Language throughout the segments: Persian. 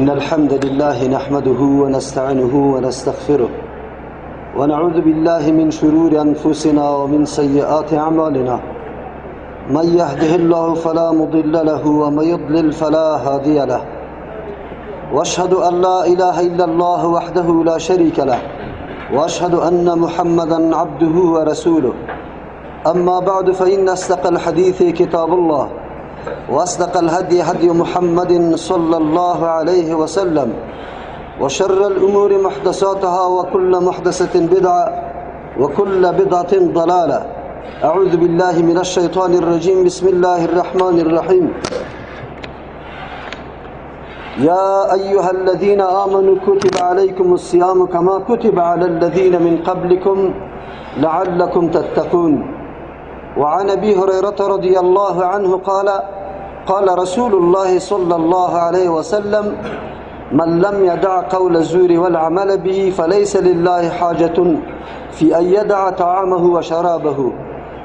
إن الحمد لله نحمده ونستعينه ونستغفره ونعوذ بالله من شرور أنفسنا ومن سيئات أعمالنا. من يهده الله فلا مضل له ومن يضلل فلا هادي له. وأشهد أن لا إله إلا الله وحده لا شريك له وأشهد أن محمدا عبده ورسوله. أما بعد فإن أصدق الحديث كتاب الله وأصدق الهدي هدي محمد صلى الله عليه وسلم وشر الأمور محدثاتها وكل محدثة بدعة وكل بدعة ضلالة. أعوذ بالله من الشيطان الرجيم. بسم الله الرحمن الرحيم. يا أيها الذين آمنوا كتب عليكم الصيام كما كتب على الذين من قبلكم لعلكم تتقون. وعن أبي هريرة رضي الله عنه قال رسول الله صلى الله عليه وسلم: من لم يدع قول الزور والعمل به فليس لله حاجة في أن يدع طعامه وشرابه.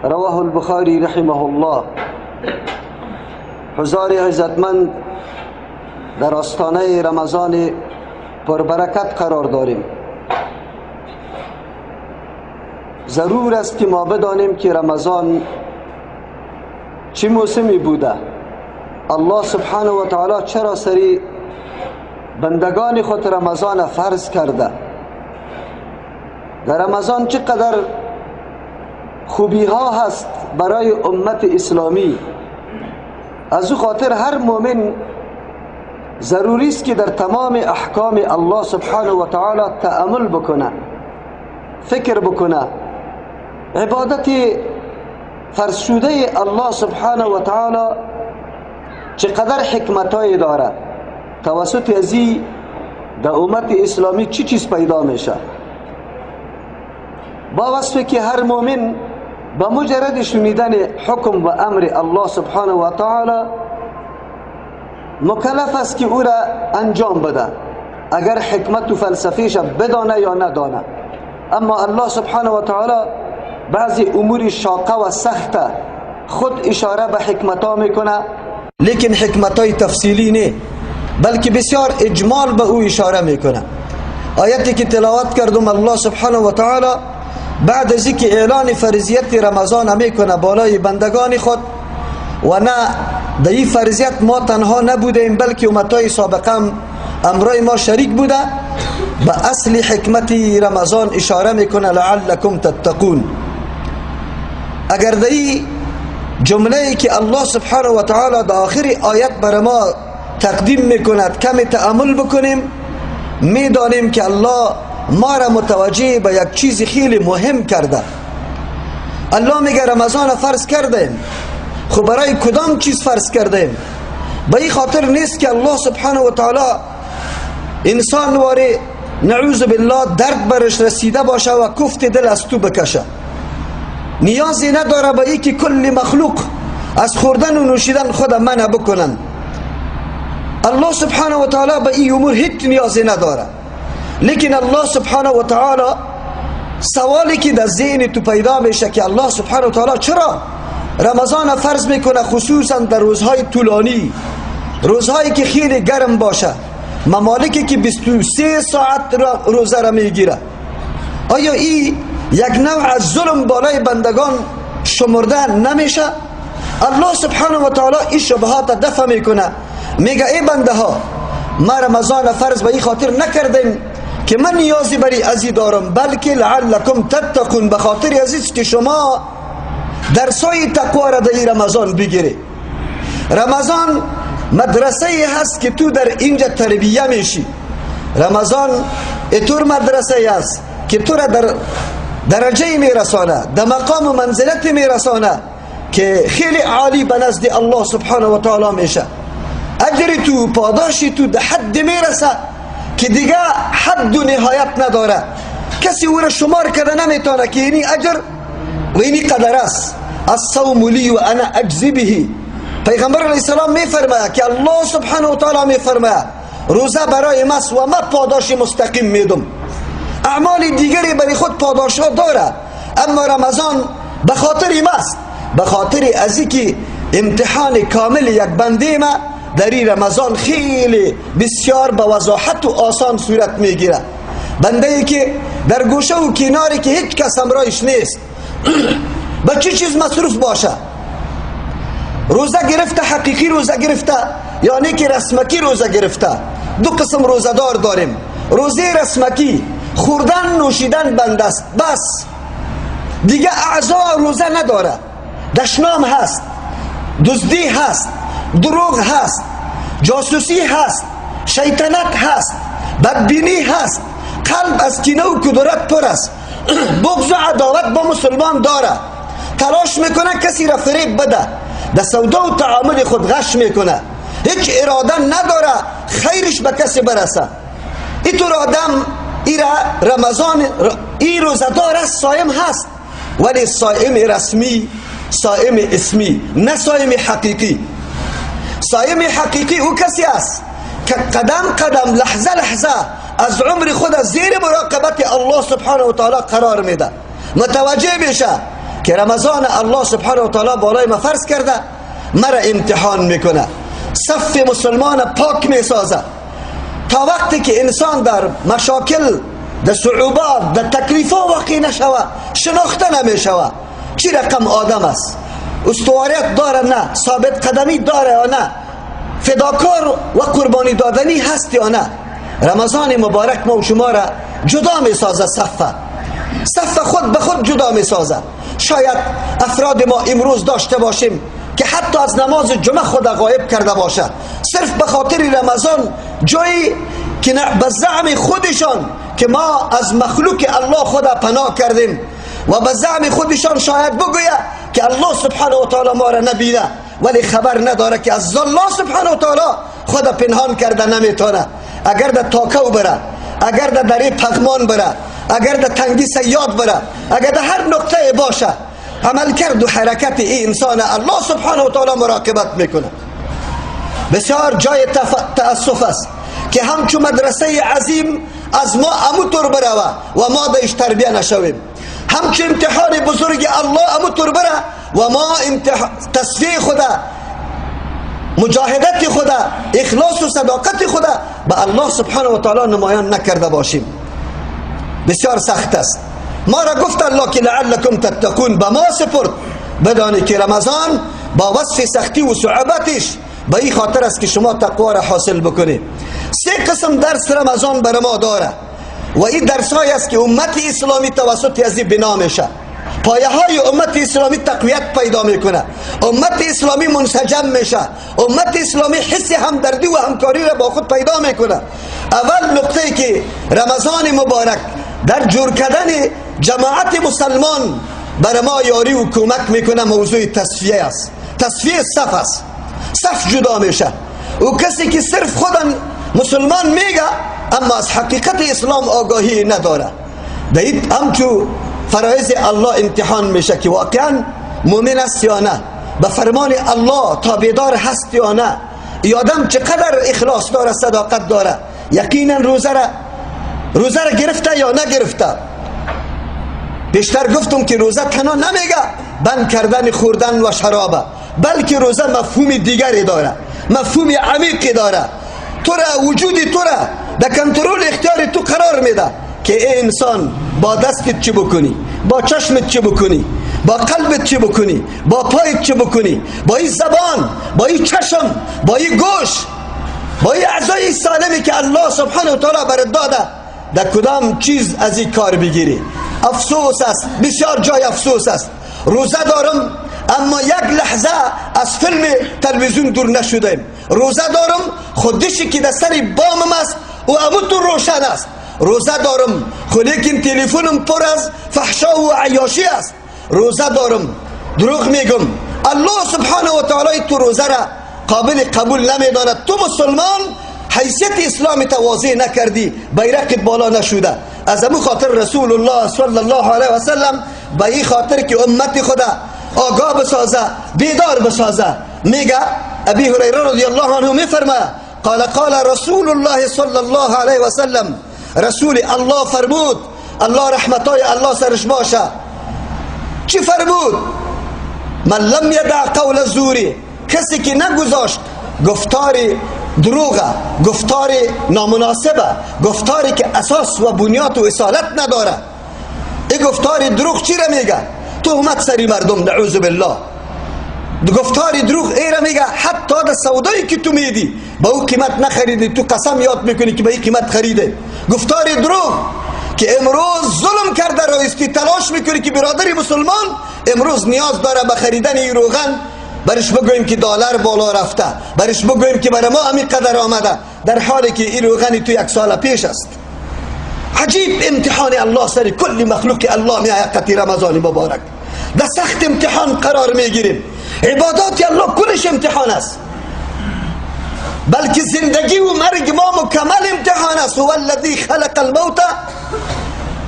رواه البخاري رحمه الله. حضار عزتمند، در آستانه رمضان پربرکت قرار داریم. ضرور است که ما بدانیم که رمضان چه موسمی بوده. الله سبحانه و تعالی چرا سری بندگان خود رمضان فرض کرده. در رمضان چقدر خوبی ها هست برای امت اسلامی. از او خاطر هر مؤمن ضروری است که در تمام احکام الله سبحانه و تعالی تأمل بکنه، فکر بکنه. عبادت فرض شده الله سبحانه و تعالی چقدر حکمتایی داره. توسط ازی در امت اسلامی چی چیز پیدا میشه. با وصفی که هر مؤمن با مجرد شنیدن حکم و امر الله سبحانه و تعالی مکلف است که او را انجام بده، اگر حکمت و فلسفیش بدانه یا ندانه. اما الله سبحانه و تعالی بعضی امور شاقه و سخت خود اشاره به حکمتا میکنه، لیکن حکمتای تفصیلی نه، بلکه بسیار اجمال به او اشاره میکنه. آیتی که تلاوت کردم الله سبحانه و تعالی بعد از اینکه اعلان فرضیت رمضان میکنه بالای بندگان خود، و نه در این فرضیت ما تنها نبودیم بلکه امتای سابقه امرای ما شریک بوده، به اصل حکمت رمضان اشاره میکنه: لعلکم تتقون. اگر در این جمله که الله سبحانه و تعالی در آخر آیت بر ما تقدیم میکند کمی تأمل بکنیم، میدانیم که الله ما را متوجه به یک چیز خیلی مهم کرده. الله میگه رمضان فرض کردیم. خب برای کدام چیز فرض کردیم؟ به این خاطر نیست که الله سبحانه و تعالی انسان واره نعوذ بالله درد برش رسیده باشه و کفت دل از تو بکشه. نیازی نداره به این که کل مخلوق از خوردن و نوشیدن خود منع بکنن. الله سبحانه و تعالی به این امور هیچ نیازی نداره. لیکن الله سبحانه و تعالی سوالی که در ذهن تو پیدا میشه که الله سبحانه و تعالی چرا رمضان فرض میکنه، خصوصا در روزهای طولانی، روزهایی که خیلی گرم باشه، ممالکی که 23 ساعت روزه را میگیره. آیا این یک نوع از ظلم بالای بندگان شمرده نمیشه؟ الله سبحانه و تعالی این شبهات دفع میکنه، میگه ای بنده ها، ما رمضان فرض به این خاطر نکردیم که من نیازی بری ازی دارم، بلکه لعلکم تتقون، به خاطر ازیست که شما درسای تقوا را در رمضان بگیری. رمضان مدرسه هست که تو در اینجا تربیه میشی. رمضان ایطور مدرسه هست که تو را در درجه میرسانه، در مقام و منزلت میرسانه که خیلی عالی به نزد الله سبحانه و تعالی میشه. اجر تو، پاداشی تو در حد میرسه که دیگه حد و نهایت نداره. کسی او را شمار کرده نمیتونه که اینی اجر و اینی قدر است. الصوم لی و انا اجزی به. پیغمبر علیه السلام میفرماید که الله سبحانه و تعالی میفرماید روزه برای ماست و ما پاداش مستقیم میدم. اعمال دیگری برای خود پاداش ها داره، اما رمضان به خاطر ماست، به خاطر از اینکه امتحان کامل یک بنده ما در این رمضان خیلی بسیار به وضاحت و آسان صورت میگیره. بنده ای که در گوشه و کناری که هیچ کس همراهش نیست به چه چیز مصروف باشه، روزه گرفته، حقیقی روزه گرفته یعنی که رسمکی روزه گرفته. دو قسم روزه دار داریم. روزه رسمکی خوردن نوشیدن بند است، بس دیگه اعضا روزه نداره. دشنام هست، دزدی هست، دروغ هست، جاسوسی هست، شیطنت هست، بدبینی هست، قلب از کینه و کدورت پر است، بغض و عداوت با مسلمان داره، تلاش میکنه کسی را فریب بده، در سودا و تعامل خود غش میکنه، هیچ اراده نداره خیرش به کسی برسه. اینطور آدم ایرا رمضان این روزدار است، صائم هست، ولی صائم رسمی، صائم اسمی، نه صائم حقیقی. صائم حقیقی او کسی است که قدم قدم لحظه لحظه از عمر خود زیر مراقبت الله سبحانه و تعالی قرار میده. متوجه بشه که رمضان الله سبحانه و تعالی بالای ما فرض کرده، مرا امتحان میکنه، صف مسلمان پاک میسازه. تا وقتی که انسان در مشاکل، در صعوبات، در تکلیفات واقع نشوه، شناخته نمیشوه چی رقم آدم است، استواریت داره نه، ثابت قدمی داره یا نه، فداکار و قربانی دادنی هست یا نه. رمضان مبارک ما و شما را جدا میسازه، صف خود به خود جدا میسازه. شاید افراد ما امروز داشته باشیم که حتی از نماز جمعه خود غایب کرده باشه، صرف به خاطر رمضان جایی که به زعم خودشان که ما از مخلوق الله خود پناه کردیم و به زعم خودشان شاید بگوید که الله سبحانه و تعالی ما را نبینه، ولی خبر نداره که از الله سبحانه و تعالی خود پنهان کرده نمیتونه. اگر در تاکو بره، اگر در دره پغمان بره، اگر در تنگی سیاد بره، اگر در هر نقطه باشه، عمل کرد و حرکت این انسان الله سبحانه و تعالی مراقبت میکنه. بسیار جای تأسف است که همچو مدرسه عظیم از ما اموتور بروه و ما دایش تربیه نشویم، همچو امتحان بزرگ الله اموتور بره و ما تصفیه خدا، مجاهدت خدا، اخلاص و صداقت خدا به الله سبحانه و تعالی نمایان نکرده باشیم. بسیار سخت است. ما را گفت الله که لعلکم تتقون، به ما سپرد بدانی که رمضان با وصف سختی و صعوبتش به این خاطر است که شما تقوا را حاصل بکنید. سه قسم درس رمضان بر ما داره و این درس های است که امت اسلامی توسط از این بنا میشه. پایه های امت اسلامی تقویت پیدا میکنه، امت اسلامی منسجم میشه، امت اسلامی حس همدردی و همکاری را با خود پیدا میکنه. اول نقطه که رمضان مبارک در جور کردن جماعت مسلمان بر ما یاری و کمک میکنه موضوع تصفیه است. تصفیه صف است، صف جدا میشه. و کسی که صرف خودن مسلمان میگه اما از حقیقت اسلام آگاهی نداره، دید همچو فرایض الله امتحان میشه که واقعا مؤمن است یا نه، به فرمان الله تابعدار هست یا نه، ای آدم چقدر اخلاص داره، صداقت داره، یقینا روزه را گرفته یا نگرفته. بیشتر گفتم که روزه تنها نمیگه بند کردن خوردن و شرابه، بلکه روزه مفهوم دیگری داره، مفهوم عمیقی داره. تو را وجودی تو را در کنترل اختیار تو قرار میده که ای انسان با دستت چه بکنی، با چشمت چه بکنی، با قلبت چه بکنی، با پایت چه بکنی، با این زبان، با این چشم، با این گوش، با این اعضای سالمی که الله سبحانه و تعالی برات داده، در کدام چیز از این کار بگیری. افسوس است، بسیار جای افسوس است. روزه دارم اما یک لحظه از فیلم تلویزیون دور نشدیم. روزه دارم خودشی که در سر بامم است و اموتون روشن است. روزه دارم خود لیکن تلفنم پر از فحشا و عیاشی است. روزه دارم دروغ میگم. الله سبحانه و تعالی تو روزه را قابل قبول نمیداند. تو مسلمان حیثیت اسلام تواضع نکردی، بیرقت بالا نشوده. از امو خاطر رسول الله صلی الله علیه و سلم به این خاطر که امت خدا آگاه بسازه، بیدار بسازه، میگه ابی هریره رضی الله عنه میفرماید قال رسول الله صلی الله علیه و سلم، رسول الله فرمود، الله رحمتای الله سرش باشه، چی فرمود؟ من لم یدع قول الزور، کسی که نگذاشت گفتار دروغه، گفتار نامناسبه، گفتاری که اساس و بنیاد و اصالت نداره. این گفتار دروغ چی را میگه؟ تهمت سری مردم، نعوذ بالله. گفتار دروغ ای را میگه حتی در سودایی که تو میدی با او قیمت نخریدی، تو قسم یاد میکنی که به این قیمت خریده. گفتار دروغ که امروز ظلم کرده رایستی تلاش میکنی که برادری مسلمان امروز نیاز داره به خریدن این روغن، برش بگویم که دلار بالا رفته، برش بگویم که برای ما همین قدر آمده، در حالی که این روغنی تو 1 سال پیش است. عجیب امتحان الله سر کل مخلوق الله می آید. قطی رمضان مبارک در سخت امتحان قرار میگیریم. عبادات الله کلش امتحان است، بلکه زندگی و مرگ ما مکمل امتحان است. هو الذی خلق الموت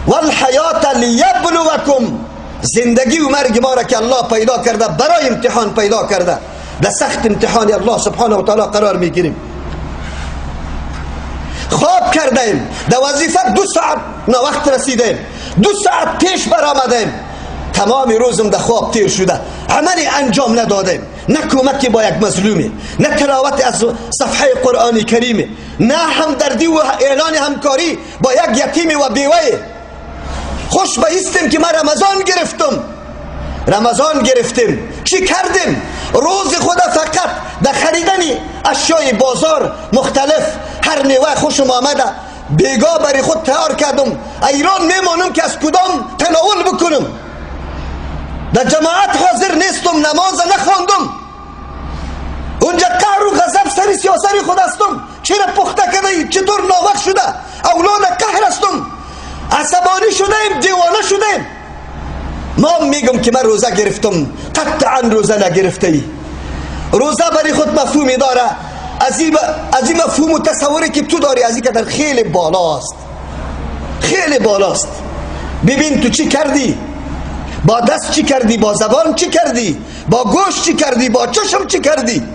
والحیات لیبلوکم. زندگی و مرگ ما را که الله پیدا کرده برای امتحان پیدا کرده. در سخت امتحان الله سبحانه و تعالی قرار میگیریم. خواب کردیم، در وظیفه 2 ساعت وقت رسیدیم، 2 ساعت پیش برآمدیم، تمام روزم در خواب تیر شده، عملی انجام ندادیم، نه کمکی با یک مظلومی، نه تلاوت از صفحه قرآن کریم، نه همدردی و اعلان همکاری با یک یتیم و بیوه. خوش بایستیم که ما رمضان گرفتیم. چی کردیم؟ روز خود فقط در خریدن اشیای بازار مختلف هر نیوه خوشم آمده بیگاه برای خود تیار کردم. ایران میمانم که از کدام تناول بکنم. در جماعت حاضر نیستم، نماز نخواندم، اونجا قهر و غضب سر سیاسی خود هستم. چرا پخته کردی؟ چطور ناوقت شده؟ اولاد قهر هستم، عصبانی شدیم، دیوانه شدیم. ما میگم که من روزه گرفتم، قطعا روزه نگرفته ای. روزه برای خود مفهومی داره، از این مفهوم و تصوری که تو داری از این قدر خیلی بالاست، خیلی بالاست. ببین تو چی کردی، با دست چی کردی، با زبان چی کردی، با گوش چی کردی، با چشم چی کردی.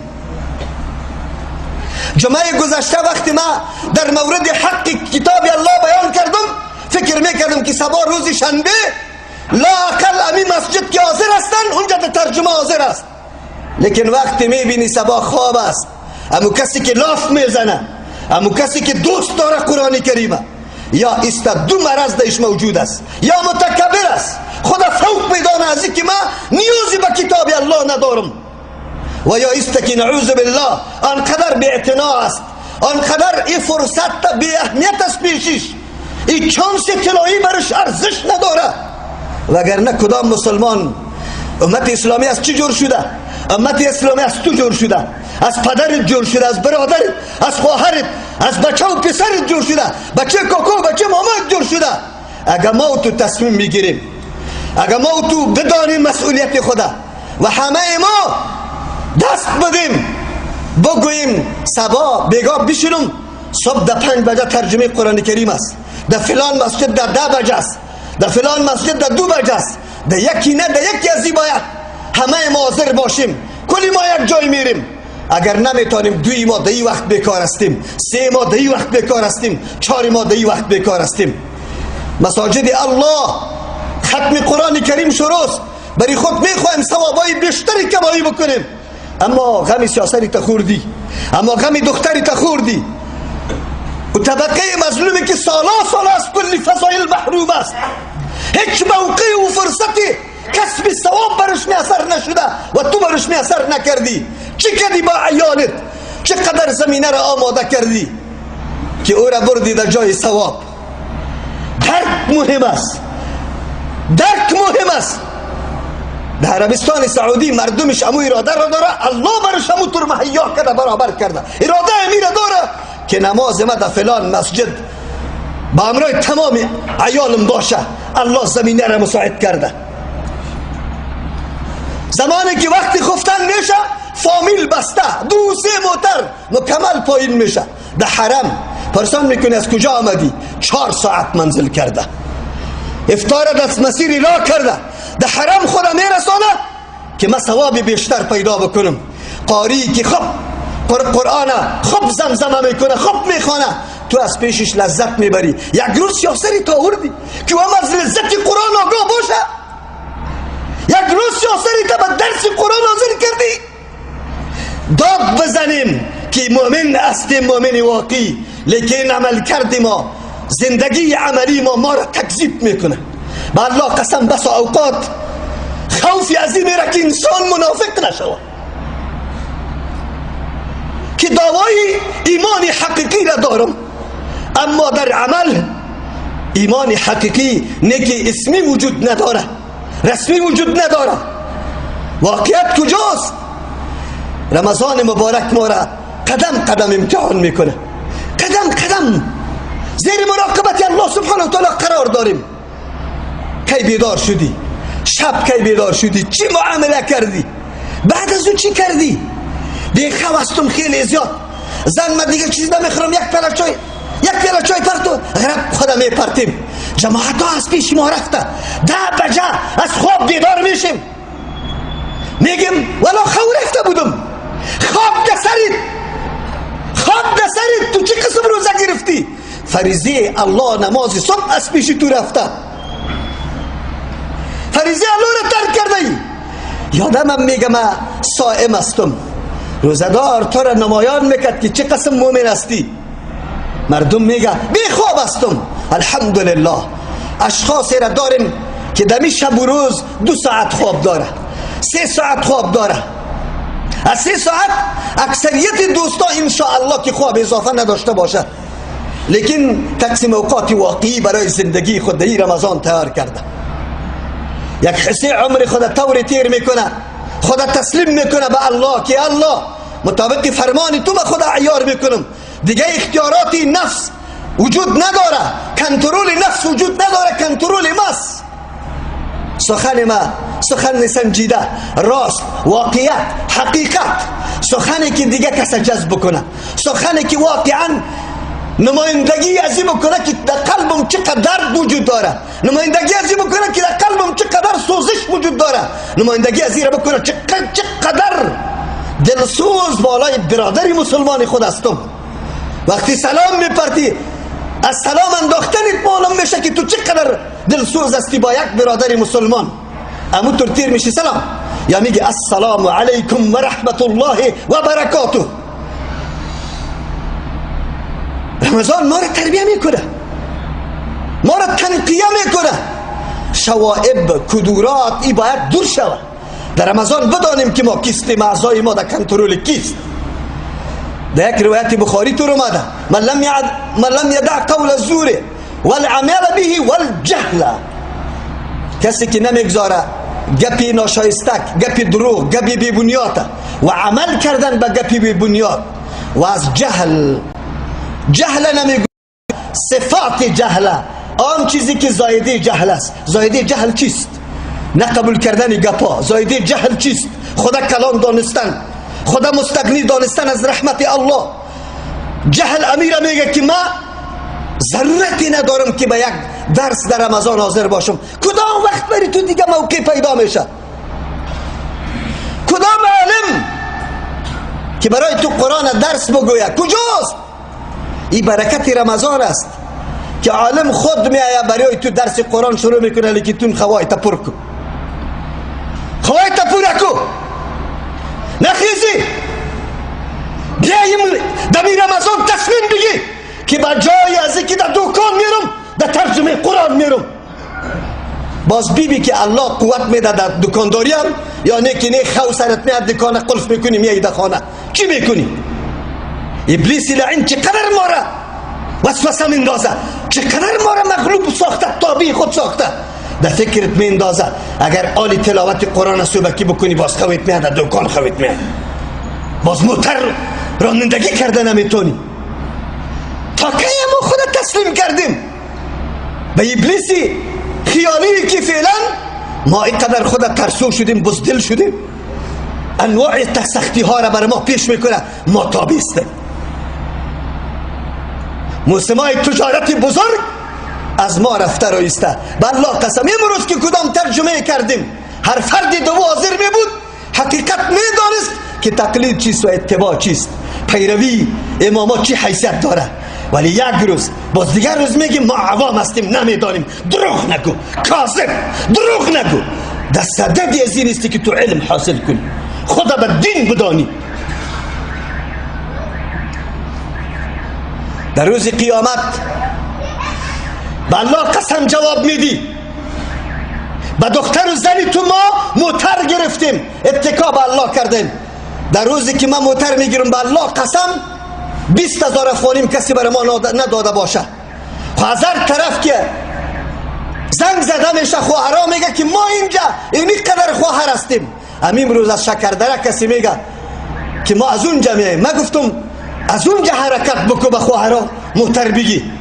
جمعه گذشته وقتی ما در مورد حق کتاب الله بیان کردم فکر میکردم که سبا روز شنبه لا اقل امی مسجد که حاضر هستن اونجا در ترجمه حاضر است. لیکن وقتی میبینی سبا خواب است، امو کسی که لاف میزنه، امو کسی که دوست داره قرآن کریمه، یا است 2 مرض درش موجود است، یا متکبر است، خدا فوق میدانه از اینکه ما نیازی به کتاب الله ندارم، و یا است که نعوذ بالله آنقدر بی اعتنا است، آنقدر این فرصت بی اهمیت است پیشش، این چانس طلایی برش ارزش نداره. وگرنه کدام مسلمان امت اسلامی از چی جور شده؟ امت اسلامی از تو جور شده، از پدرت جور شده، از برادرت، از خواهرت، از بچه و پسرت جور شده، بچه کاکا و بچه مامات جور شده. اگر ما تو تصمیم میگیریم، اگر ما تو بدانیم مسئولیت خدا و همه ما دست بدیم بگوییم سبا بیگاه بشینم صبح در 5 بجه ترجمه قرآن کریم است، در فلان مسجد در 10 بجه است، در فلان مسجد در 2 بجه است، در یکی نه در یکی از باید همه ما حاضر باشیم. کلی ما یک جای میریم، اگر نمیتونیم 2 ماه در این وقت بیکار هستیم، 3 ماه در این وقت بیکار هستیم، 4 ماه در این وقت بیکار هستیم. مساجد الله ختم قرآن کریم شروع است، برای خود میخوایم ثوابای بیشتری کمایی بکنیم، اما غم سیاستی تخوردی، اما غم دختری تخوردی، و طبقه مظلومی که سالا از کلی فضایل محروم است، هیچ موقع و فرصتی کسب ثواب برش میاثر نشده و تو برش میاثر نکردی. چی کردی با عیالت؟ چقدر زمینه را آماده کردی که او را بردی در جای ثواب؟ درک مهم است، درک مهم است. در عربستان سعودی مردمش امو اراده را داره، الله برش امو طور مهیا کرده، برابر کرده، اراده امیر داره که نماز ما در فلان مسجد با امرای تمام عیالم باشه. الله زمینه را مساعد کرده. زمانی که وقتی خفتن میشه فامیل بسته 2-3 موتر مکمل پایین میشه. در حرم پرسان میکنی از کجا آمدی؟ 4 ساعت منزل کرده، افطار دست مسیری را کرده، در حرم خدا میرسانه که ما ثواب بیشتر پیدا بکنم. قاری که خب قرآن خب زمزمه میکنه، خب میخوانه، تو از پیشش لذت میبری. یک روز سیاسری تا آوردی که هم از لذت قرآن آگاه باشه؟ یک روز سیاسری تا به درس قرآن حاضر کردی؟ داد بزنیم که مؤمن هستیم، مؤمن واقعی، لیکن عمل کردیم ما، زندگی عملی ما را تکذیب میکنه. با الله قسم بس اوقات خوفی از این میره که انسان منافق نشود، که دعوای ایمان حقیقی را دارم اما در عمل ایمان حقیقی نه اسمی وجود نداره، رسمی وجود نداره. واقعیت کجاست؟ رمضان مبارک ما را قدم قدم امتحان میکنه، قدم قدم زیر مراقبت الله سبحانه و تعالی قرار داریم. کی بیدار شدی؟ شب کی بیدار شدی؟ چی معامله کردی؟ بعد از اون چی کردی؟ دیگه خواستم خیلی زیاد، زن من دیگه چیز نمیخورم، یک پیاله چای پرتو غرب خودم میپرتیم. جماعت ها از پیش ما رفته، 10 بجه از خواب بیدار میشیم، میگیم ولا خواب رفته بودم. خواب ده سرید تو چی قسم روزه گرفتی؟ فریضه الله نماز صبح از پیش تو رفته، فریضه الله را ترک کرده. یادم میگم من صائم هستم، روزدار تو را نمایان میکرد که چه قسم مومن هستی. مردم میگه بی خواب هستم. الحمدلله اشخاصی را داریم که دمی شب و روز 2 ساعت خواب داره، 3 ساعت خواب داره. از 3 ساعت اکثریت دوستا انشاءالله که خواب اضافه نداشته باشد، لیکن تقسیم اوقات واقعی برای زندگی خود در رمضان تیار کرده. یک حصه عمر خود طور تیر میکنه، خود تسلیم میکنه به الله که الله مطابق فرمان تو به خود عیار میکنم، دیگه اختیارات نفس وجود نداره، کنترل نفس وجود نداره، کنترل ماست. سخن ما سخن سنجیده، راست، واقعیت، حقیقت، سخنی که دیگه کس جذب کنه، سخنی که واقعا نمایندگی ازی بکنه که در قلبم چقدر درد وجود داره، نمایندگی ازی بکنه که در قلبم چقدر سوزش وجود داره، نمایندگی ازی را بکنه چقدر دلسوز بالای برادری مسلمان خود هستم. وقتی سلام میپرتی از سلام انداختنت معلوم میشه که تو چقدر دلسوز هستی با یک برادری مسلمان. اما تو تیر میشی سلام یا میگی السلام علیکم و رحمت الله و برکاته. رمضان ما را تربیه میکنه، ما را تنقیه میکنه. شوائب، کدورات ای باید دور شود. در رمضان بدانیم که ما کیستیم، اعضای ما در کنترل کیست. در یک روایت بخاری تو اومده من لم یدع قول الزور والعمل به والجهل، کسی که نمیگذاره گپی ناشایستک، گپی دروغ، گپی بی بنیاد و عمل کردن به گپی بی بنیاد و از جهل نمیگذاره. صفات جهل، آن چیزی که زایده جهل است. زایده جهل چیست؟ نه قبول کردن گپا. زایده جهل چیست؟ خدا کلام دانستن، خدا مستغنی دانستن از رحمت الله. جهل امیر میگه که ما ضرورتی ندارم که به یک درس در رمضان حاضر باشم. کدام وقت بری تو دیگه موقع پیدا میشه؟ کدام عالم که برای تو قرآن درس بگوید کجاست؟ این برکت رمضان است که عالم خود میآید برای تو درس قرآن شروع میکنه، لیکن تو خوای تپر کو، خوای تپر کو نخیزی. بیاییم دمی رمضان تصمیم بگی که با جای از اینکه در دکان میرم در ترجمه قرآن میرم. باز بیبی که الله قوت میده در دکانداری هم، یا نه که نه خو سرت میاد دکان قلف میکنی میایی در خانه، چی میکنی؟ ابلیس لعین چقدر ما را وسوسه میندازه، چقدر ما را مغلوب ساخته، تابع خود ساخته. در فکرت میندازه اگر آلی تلاوت قرآن صبحی بکنی باز خویت میاد در دکان، خویت میاد، باز موتر رانندگی کرده نمیتونی. تا که ما خود تسلیم کردیم به ابلیسی خیالی که فعلا ما اینقدر خود ترسو شدیم، بزدل شدیم، انواع سختی ها را بر ما پیش میکنه، ما تابیسته. موسمای تجارت بزرگ از ما رفته رایسته. بالله قسم امروز که کدام ترجمه کردیم هر فردی دو حاضر می بود، حقیقت می دانست که تقلید چیست و اتباع چیست، پیروی امامات چی حیثیت داره. ولی یک روز باز دیگر روز میگیم ما عوام هستیم نمیدانیم. دروغ نگو، کاذب، دروغ نگو. دست صددی از این نیستی که تو علم حاصل کنی، خدا به دین بدانی. در روز قیامت به الله قسم جواب میدی به دختر و زنی تو ما موتر گرفتیم، اتکا به الله کردیم. در روزی که من موتر میگیرم به الله قسم 20,000 افغانی کسی برای ما نداده باشه. از هر طرف که زنگ زده میشه خواهرها میگه که ما اینجا اینی قدر خواهر هستیم. همین روز از شکردره کسی میگه که ما از اونجا میاییم. من گفتم از اونجا حرکت بکو به خواهرها موتر بگی.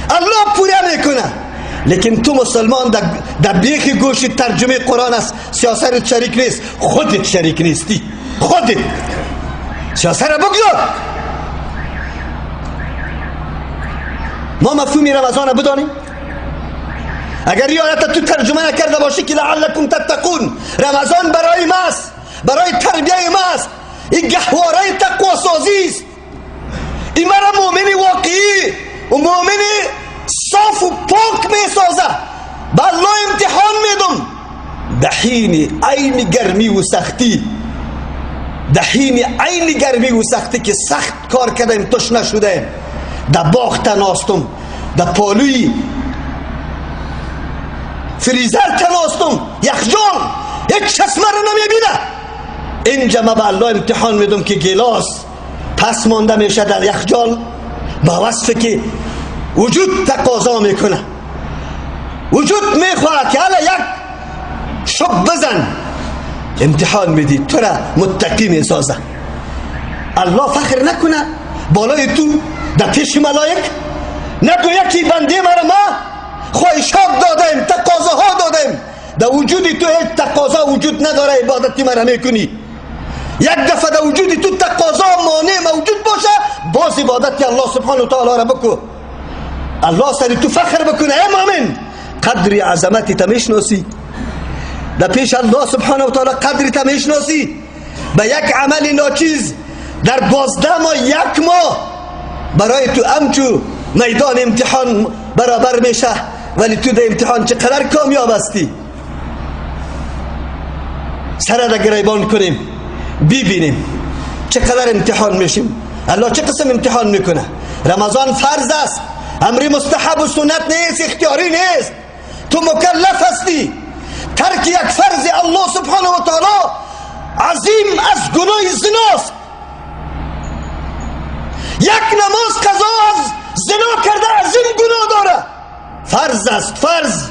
الله پوره میکنه. لیکن تو مسلمان در بیخ گوشی ترجمه قرآن است، سیاست شریک نیست، خودت شریک نیستی. خودت سیاست را بگذار. ما مفهومی رمضان را بدانیم. اگر یادت تو ترجمه نکرده باشی که لعلکم تتقون، رمضان برای ماست، برای تربیه ماست. این گهواره تقوا سازی است. این مرا مؤمن واقعی و مؤمن صاف و پاک می سازه. به الله امتحان میدم دحین عین گرمی و سختی، دحین عین گرمی و سختی که سخت کار کردیم توش نشده، در باغ تناستم، در پالوی فریزر تناستم، یخجال یک چشمه رو نمیبینه. اینجا ما به الله امتحان میدم که گلاس پس مانده میشه در یخجال به وصفی که وجود تقاضا میکنه. وجود میخواه که حالا یک شب بزن. امتحان میدی تو را متقی میسازه. الله فخر نکنه بالای تو در پیش ملائک؟ نگویه که بنده مرا ما خواهشات دادیم، تقاضاها دادیم، در وجودی تو هیچ تقاضا وجود نداره، عبادتی مرا میکنی. یک دفعه در وجودی تو تقاضا مانع موجود باشه، باز عبادتی الله سبحانه و تعالی را بکن. الله سری تو فخر بکنه. ای مؤمن قدری عظمتی تا میشناسی؟ در پیش الله سبحانه و تعالی قدری تا میشناسی؟ به یک عمل ناچیز در 12 ماه 1 ماه برای تو امچو میدان امتحان برابر میشه، ولی تو در امتحان چقدر کامیاب هستی. سر را گریبان کنیم ببینیم چقدر امتحان میشیم. الله چه قسم امتحان میکنه. رمضان فرض است، امر مستحب و سنت نیست، اختیاری نیست. تو مکلف هستی. ترک یک فرض الله سبحانه و تعالی عظیم از گناه زناست. یک نماز قضا از زنا کرده عظیم گناه داره. فرض است، فرض.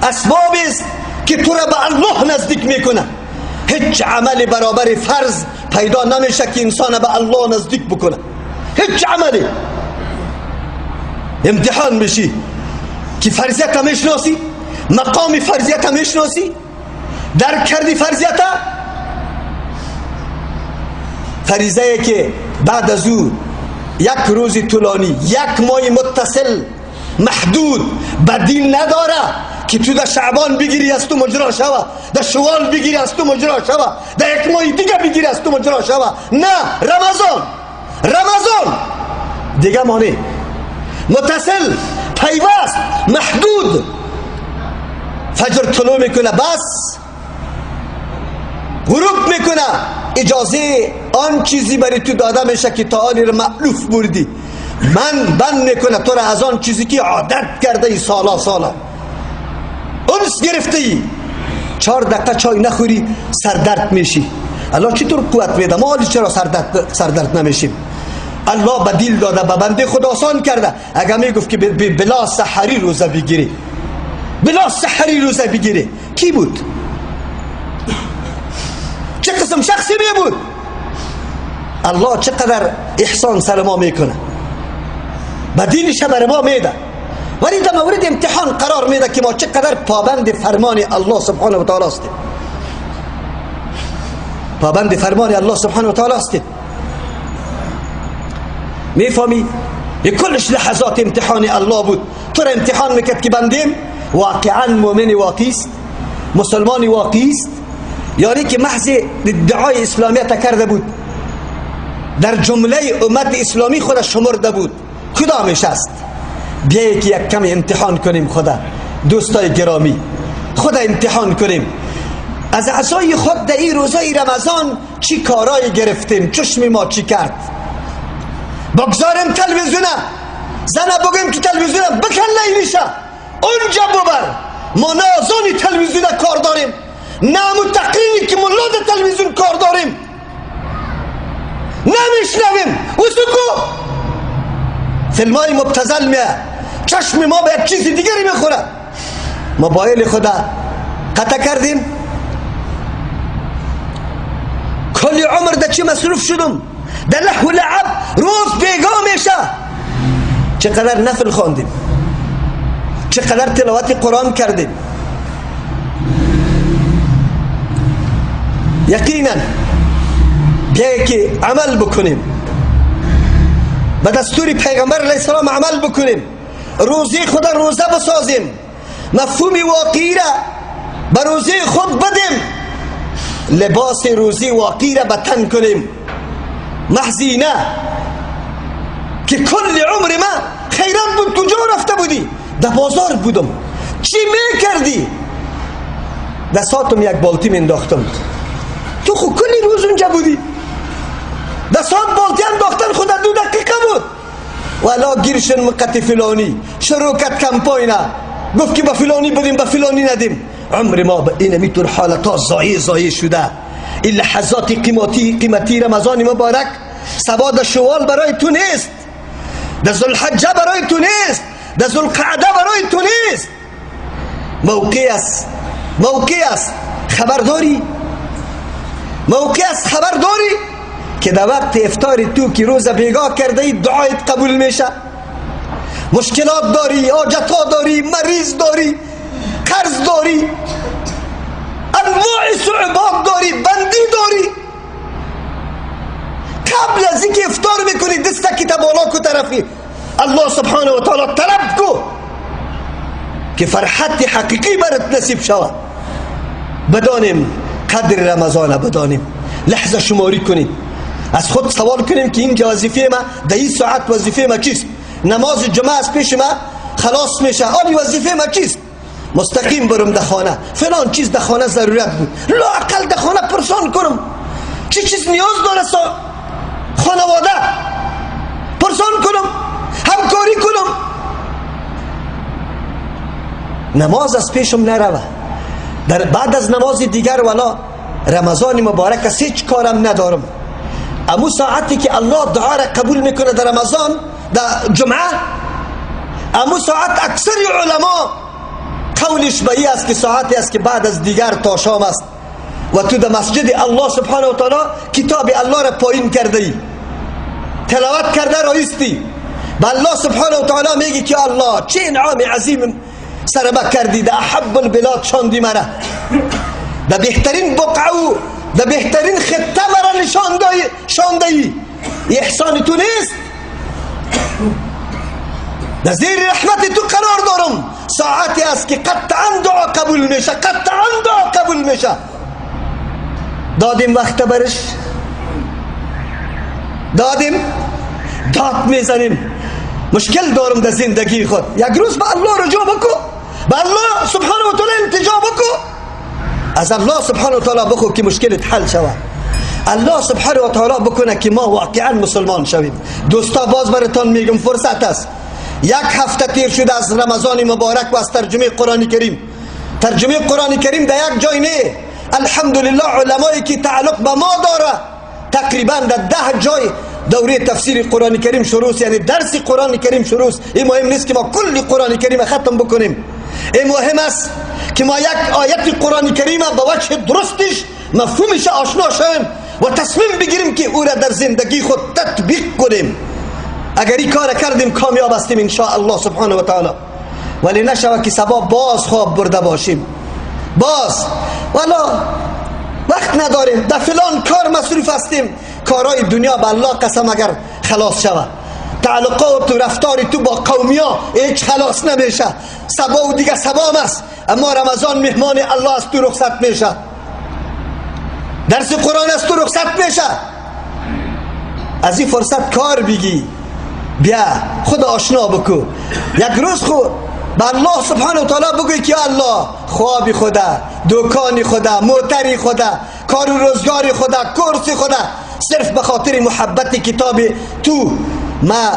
اسباب است که تو را به الله نزدیک میکنه. هیچ عمل برابر فرض پیدا نمیشه که انسان به الله نزدیک بکنه. هیچ عملی. امتحان میشی که فرضیت هم میشناسی، مقام فرضیت هم میشناسی، درک کردی فرضیت. فریضه که بعد از او یک روز طولانی، 1 ماه متصل محدود بدیل نداره که تو در شعبان بگیری از تو مجرا شوه، در شوال بگیری از تو مجرا شوه، در 1 ماه دیگه بگیری از تو مجرا شوه. نه، رمضان دیگه مانه متصل، پیوست، محدود. فجر طلوع میکنه بس غروب میکنه، اجازه آن چیزی برای تو داده میشه که تا آنی رو مألوف بردی. من بند میکنه تو را از آن چیزی که عادت کرده ای سالا انس گرفته ای. 4 دقیقه چای نخوری سردرد میشی. الله چطور قوت میده؟ ما حالی چرا سردرد نمیشیم؟ الله بدیل داده، به بنده خود آسان کرده. اگر میگفت که بلا سحری روزه بگیری، بلا سحری روزه بگیری، کی بود؟ چه قسم شخصی می بود؟ الله چقدر احسان سر ما میکنه، بدیلش بر ما میده، ولی در مورد امتحان قرار میده که ما چقدر پابند فرمان الله سبحانه و تعالی هستیم. پابند فرمان الله سبحانه و تعالی هستیم. میفهمی؟ این کلش لحظات امتحان الله بود. تو را امتحان میکرد که بندیم واقعا مؤمن واقعی است، مسلمان واقعی است، یعنی که محض ادعای اسلامیت کرده بود، در جمله امت اسلامی خود شمرده بود. کدامش است؟ بیایی که یک کم امتحان کنیم. خدا دوستای گرامی، خدا امتحان کنیم. از اعضای خود در این روزای رمضان چی کارایی گرفتیم، چشم ما چی کرد. بگذاریم تلویزیونم، زنه بگیم که تلویزیونم بکن لیلیشه اونجا ببر. ما نازانی تلویزیون کار داریم، نمو تقریری که ملا در تلویزیون کار داریم نمیشنویم. و سکو فیلم های مبتذل میه، چشم ما به یک چیز دیگری میخوره. موبایل خدا قطع کردیم، کلی عمر در چی مصروف شدم؟ در لهو لعب، روز بیگاه میشه. چقدر نفل خواندیم، چقدر تلاوت قرآن کردیم. یقینا بیایی که عمل بکنیم، به دستور پیغمبر علیه السلام عمل بکنیم، روزی خود روزه بسازیم، مفهوم واقعی را به روزی خود بدیم، لباس روزی واقعی را به تن کنیم. محضی نه که کل عمر ما خیرات بود. کجا رفته بودی؟ در بازار بودم. چی میکردی؟ دستاتم یک بالتی انداختم. تو خود کلی روز اونجا بودی. دستات بالتی انداختن خود 2 دقیقه بود. والا گیرشن مقت فلانی شروع کرد کمپاینه، گفت که به فلانی بدیم به فلانی ندیم. عمر ما به این میتور حالتا ضایع شده. این لحظات قیمتی رمضان مبارک سواد شوال برای تو نیست، در ذوالحجه برای تو نیست، در ذوالقعده برای تو نیست. موقع است خبرداری، موقع است خبرداری که در وقت افطار تو که روز بیگاه کرده ای دعایت قبول میشه. مشکلات داری، حاجتها داری، مریض داری، قرض داری، انواع صعوبات داری، بندی داری. قبل از اینکه افطار میکنی دسته که بالا کو طرفی الله سبحانه و تعالی طلب کو که فرحت حقیقی برات نصیب شود. بدانیم قدر رمضان، بدانیم لحظه شماری کنیم، از خود سوال کنیم که این وظیفه ما در این ساعت وظیفه ما چیست؟ نماز جمعه از پیش ما خلاص میشه، آنی وظیفه ما چیست؟ مستقیم برم در خانه، فلان چیز در خانه ضرورت بود، لااقل در خانه پرسان کنم چی چیز نیاز داره خانواده، پرسان کنم، همکاری کنم. نماز از پیشم نروه. در بعد از نماز دیگر والا رمضان مبارک است هیچ کارم ندارم. امو ساعتی که الله دعا را قبول میکنه در رمضان، در جمعه، امو ساعت اکثر علما قولش به این است که ساعتی است که بعد از دیگر تا شام است و تو در مسجد الله سبحانه و تعالی کتاب الله را پایین کرده ای، تلاوت کرده رایستی، به الله سبحانه و تعالی میگی که الله چه انعام عظیم سربه کردی، در احب البلاد شاندی مرا، در بهترین بقعه و در بهترین خطه مرا شانده ای. احسان تو نیست؟ در زیر رحمت تو قرار دارم. ساعتی است که قطعا دعا قبول میشه، قطعا دعا قبول میشه. دادیم وقت برش، دادیم، داد میزنیم. مشکل دارم در زندگی خود، یک روز به الله رجوع بکو، به الله سبحانه و تعالی التجا بکو، از الله سبحانه و تعالی بخو که مشکلت حل شود. الله سبحانه و تعالی بکنه که ما واقعا مسلمان شویم. دوستا باز براتون میگم فرصت است. 1 هفته تیر شده از رمضان مبارک و از ترجمه قرآن کریم. ترجمه قرآن کریم در یک جای نه، الحمدلله علمایی که تعلق به ما داره تقریبا در 10 جای دوره تفسیر قرآن کریم شروع، یعنی درس قرآن کریم شروع. این مهم نیست که ما کل قرآن کریم ختم بکنیم، این مهم است که ما یک آیت قرآن کریم به وجه درستش مفهومش آشنا شویم و تصمیم بگیریم که او را در زندگی خود تطبیق کنیم. اگر این کار کردیم کامیاب هستیم ان شاء الله سبحانه و تعالی. ولی نشوه که سبا باز خواب برده باشیم، باز والا وقت نداریم، در فلان کار مصروف هستیم. کارهای دنیا به الله قسم اگر خلاص شود، تعلقات و رفتار تو با قومیا هیچ خلاص نمیشه. سبا و دیگه سبام است، اما رمضان مهمان الله است، تو رخصت میشه. درس قرآن است، تو رخصت میشه. از این فرصت کار بگی، بیا خود آشنا بکو. یک روز خود به الله سبحانه و تعالی بگوی که الله خواب خدا، دکان خدا، موتر خدا، کار و روزگار خدا، کورس خدا، صرف به خاطر محبت کتاب تو ما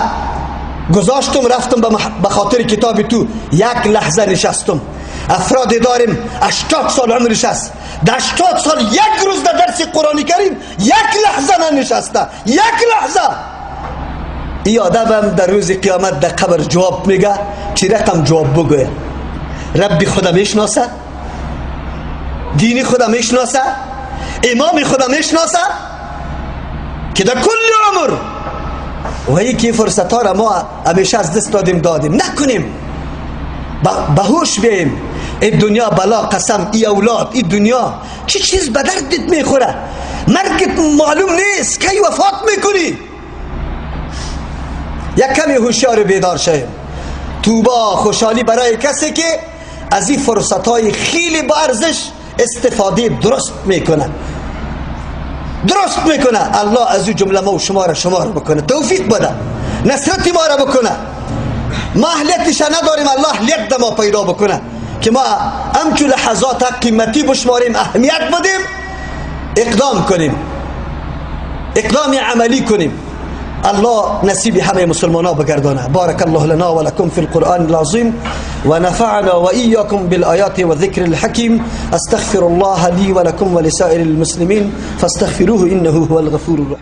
گذاشتم رفتم به خاطر کتاب تو یک لحظه نشستم. افراد داریم 80 سال عمرش است، در 80 سال یک روز در درس قرآن کریم یک لحظه ننشسته، یک لحظه. این آدم در روز قیامت در قبر جواب میگه. چی رقم جواب بگوه؟ ربی خدا میشناسه، دینی خدا میشناسه، امام خدا میشناسه که در کل عمر و یکی فرصت ها را ما همیشه از دست دادیم نکنیم. به هوش بیاییم. این دنیا بلا قسم، این اولاد، این دنیا چه چیز به دردت میخوره؟ مرگت معلوم نیست کی وفات میکنی. یک کمی هوشیار بیدار شویم. توبه خوشحالی برای کسی که از این فرصت های خیلی با ارزش استفاده درست میکنه. الله از این جمله ما و شما را بکنه، توفیق بده، نصرت ما را بکنه. ما اهلیتش نداریم، الله اهلیت ما پیدا بکنه که ما همچون لحظات قیمتی بشماریم، اهمیت بدیم، اقدام کنیم، اقدام عملی کنیم. الله نصیب همه مسلمانان بگردانه. بارك الله لنا ولكم في القرآن العظيم ونفعنا وإياكم بالآيات والذكر الحكيم. استغفر الله لي ولكم ولسائر المسلمين فاستغفروه إنه هو الغفور الرحيم.